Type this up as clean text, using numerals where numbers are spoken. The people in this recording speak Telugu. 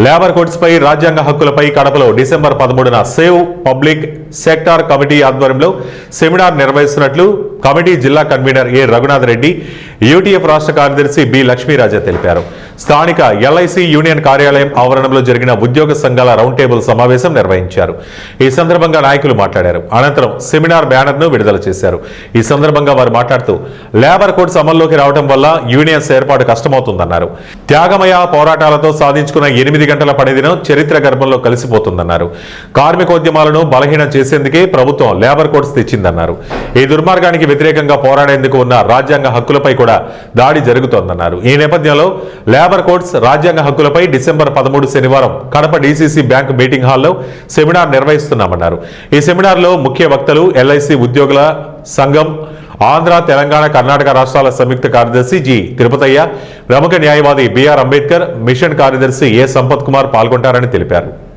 లేబర్ కోడ్స్ పై రాజ్యాంగ హక్కులపై కడపలో డిసెంబర్ 13న సేవ్ పబ్లిక్ సెక్టార్ కమిటీ ఆధ్వర్యంలో సెమినార్ నిర్వహిస్తున్నట్లు కమిటీ జిల్లా convener A Raghunath Reddy, UTF రాష్ట్ర కార్యదర్శి బి లక్ష్మీరాజా తెలిపారు. స్థానిక ఎల్ఐసి యూనియన్ కార్యాలయం ఆవరణంలో జరిగిన ఉద్యోగ సంఘాల రౌండ్ టేబుల్ సమావేశం నిర్వహించారు. ఈ సందర్భంగా నాయకులు మాట్లాడారు. అనంతరం సెమినార్ బ్యానర్ ను విడుదల చేశారు. ఈ సందర్భంగా వారు మాట్లాడుతూ లేబర్ కోడ్స్ అమల్లోకి రావడం వల్ల యూనియన్స్ ఏర్పాటు కష్టమవుతుందన్నారు. త్యాగమయ పోరాటాలతో సాధించుకున్న 8 గంటల పనిదినం చరిత్ర గర్భంలో కలిసిపోతుందన్నారు. కార్మికోద్యమాలను బలహీనం చేసేందుకే ప్రభుత్వం లేబర్ కోడ్స్ తెచ్చిందన్నారు. ఈ దుర్మార్గానికి వ్యతిరేకంగా పోరాడేందుకు ఉన్న రాజ్యాంగ హక్కులపై కూడా దాడి జరుగుతోందన్నారు. ఈ నేపథ్యంలో లేబర్ కోడ్స్ రాజ్యాంగ హక్కులపై డిసెంబర్ 13 శనివారం కడప డీసీసీ బ్యాంక్ మీటింగ్ హాల్లో సెమినార్ నిర్వహిస్తున్నామన్నారు. ఈ సెమినార్లో ముఖ్య వక్తలు ఎల్ఐసి ఉద్యోగుల సంఘం, ఆంధ్ర, తెలంగాణ, కర్ణాటక రాష్ట్రాల సంయుక్త కార్యదర్శి జి తిరుపతయ్య, ప్రముఖ న్యాయవాది బిఆర్ అంబేద్కర్, మిషన్ కార్యదర్శి ఏ సంపత్ కుమార్ పాల్గొంటారని తెలిపారు.